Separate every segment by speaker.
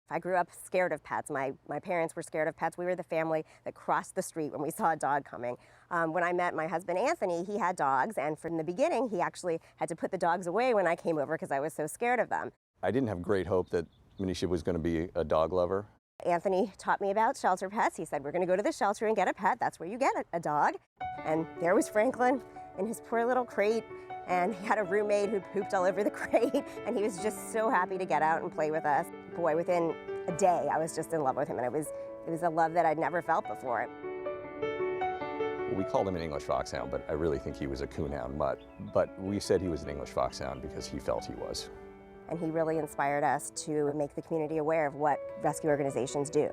Speaker 1: I grew up scared of pets. My parents were scared of pets. We were the family that crossed the street when we saw a dog coming. When I met my husband, Anthony, he had dogs, and from the beginning, he actually had to put the dogs away when I came over because I was so scared of them.
Speaker 2: I didn't have great hope that Manisha was going to be a dog lover.
Speaker 1: Anthony taught me about shelter pets. He said, we're going to go to the shelter and get a pet. That's where you get a dog. And there was Franklin in his poor little crate. And he had a roommate who pooped all over the crate, and he was just so happy to get out and play with us. Boy, within a day, I was just in love with him, and it was a love that I'd never felt before.
Speaker 2: We called him an English foxhound, but I really think he was a coonhound mutt. But we said he was an English foxhound because he felt he was.
Speaker 1: And he really inspired us to make the community aware of what rescue organizations do.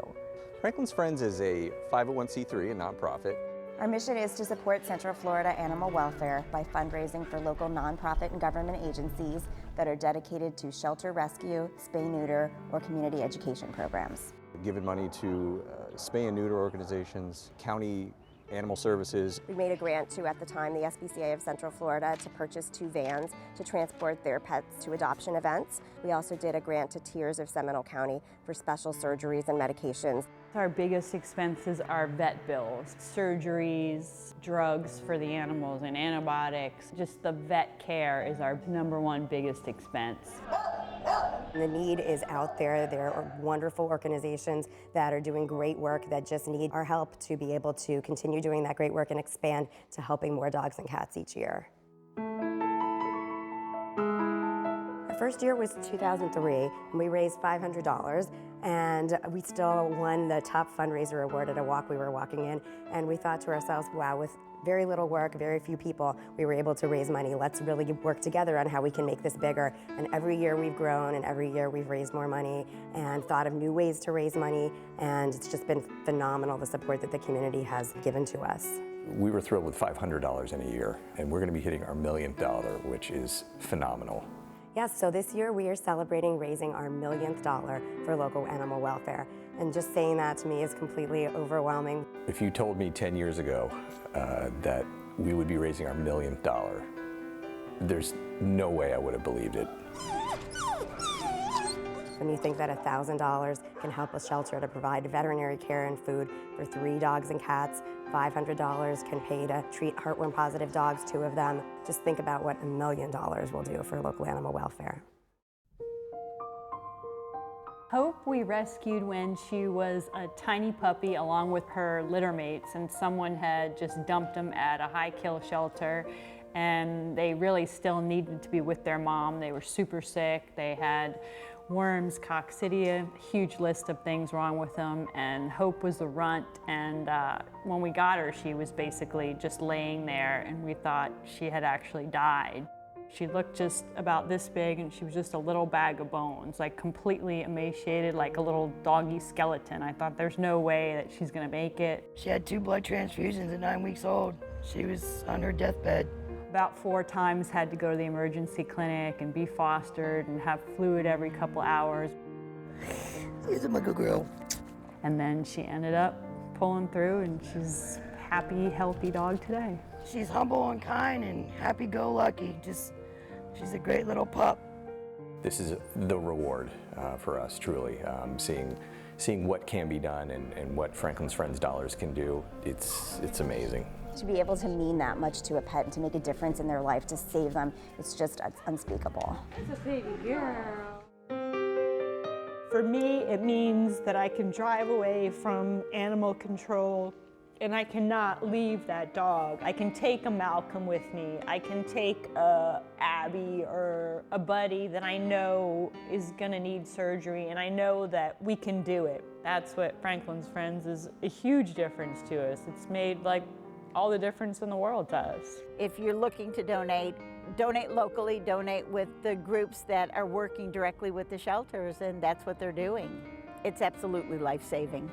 Speaker 2: Franklin's Friends is a 501c3, a nonprofit.
Speaker 3: Our mission is to support Central Florida animal welfare by fundraising for local nonprofit and government agencies that are dedicated to shelter rescue, spay-neuter, or community education programs.
Speaker 2: Given money to spay and neuter organizations, county animal services.
Speaker 1: We made a grant to, at the time, the SPCA of Central Florida to purchase 2 vans to transport their pets to adoption events. We also did a grant to Tears of Seminole County for special surgeries and medications.
Speaker 4: Our biggest expenses are vet bills, surgeries, drugs for the animals, and antibiotics. Just the vet care is our #1 biggest expense.
Speaker 1: The need is out there. There are wonderful organizations that are doing great work that just need our help to be able to continue doing that great work and expand to helping more dogs and cats each year. Our first year was 2003, and we raised $500, and we still won the top fundraiser award at a walk we were walking in, and we thought to ourselves, wow, with very little work, very few people, we were able to raise money. Let's really work together on how we can make this bigger. And every year we've grown, and every year we've raised more money and thought of new ways to raise money, and it's just been phenomenal, the support that the community has given to us.
Speaker 5: We were thrilled with $500 in a year, and we're going to be hitting our $1,000,000, which is phenomenal.
Speaker 1: Yes, so this year we are celebrating raising our $1,000,000th for local animal welfare. And just saying that to me is completely overwhelming.
Speaker 5: If you told me 10 years ago that we would be raising our $1,000,000, there's no way I would have believed it.
Speaker 1: When you think that $1,000 can help a shelter to provide veterinary care and food for 3 dogs and cats, $500 can pay to treat heartworm-positive dogs, 2 of them. Just think about what $1,000,000 will do for local animal welfare.
Speaker 4: Hope we rescued when she was a tiny puppy along with her litter mates, and someone had just dumped them at a high-kill shelter, and they really still needed to be with their mom. They were super sick. They had worms, coccidia, huge list of things wrong with them, and Hope was the runt. And when we got her, she was basically just laying there, and we thought she had actually died. She looked just about this big, and she was just a little bag of bones, like completely emaciated, like a little doggy skeleton. I thought there's no way that she's gonna make it.
Speaker 6: She had 2 blood transfusions at 9 weeks old. She was on her deathbed.
Speaker 4: About 4 times had to go to the emergency clinic and be fostered and have fluid every couple hours.
Speaker 6: She's a good girl.
Speaker 4: And then she ended up pulling through, and she's a happy, healthy dog today.
Speaker 6: She's humble and kind and happy-go-lucky. She's a great little pup.
Speaker 5: This is the reward for us, truly. Seeing what can be done and what Franklin's Friends dollars can do, it's amazing.
Speaker 3: To be able to mean that much to a pet and to make a difference in their life, to save them, it's just unspeakable.
Speaker 4: It's a baby girl. For me, it means that I can drive away from animal control, and I cannot leave that dog. I can take a Malcolm with me. I can take a Abby or a Buddy that I know is gonna need surgery, and I know that we can do it. That's what Franklin's Friends is a huge difference to us. It's made like all the difference in the world to us.
Speaker 7: If you're looking to donate, donate locally, donate with the groups that are working directly with the shelters, and that's what they're doing. It's absolutely life-saving.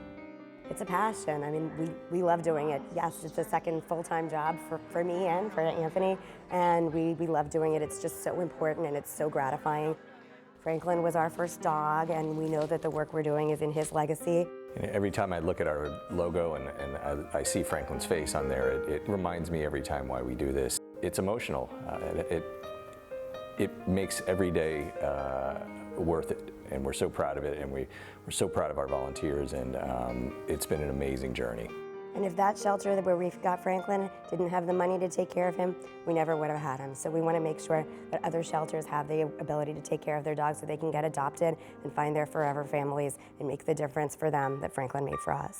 Speaker 1: It's a passion. I mean, we love doing it. Yes, it's a second full-time job for me and for Anthony, and we love doing it. It's just so important, and it's so gratifying. Franklin was our first dog, and we know that the work we're doing is in his legacy.
Speaker 5: And every time I look at our logo and I see Franklin's face on there, it reminds me every time why we do this. It's emotional. It makes every day worth it. and we're so proud of it, and we're so proud of our volunteers, and it's been an amazing journey.
Speaker 1: And if that shelter where we got Franklin didn't have the money to take care of him, we never would have had him. So we want to make sure that other shelters have the ability to take care of their dogs so they can get adopted and find their forever families and make the difference for them that Franklin made for us.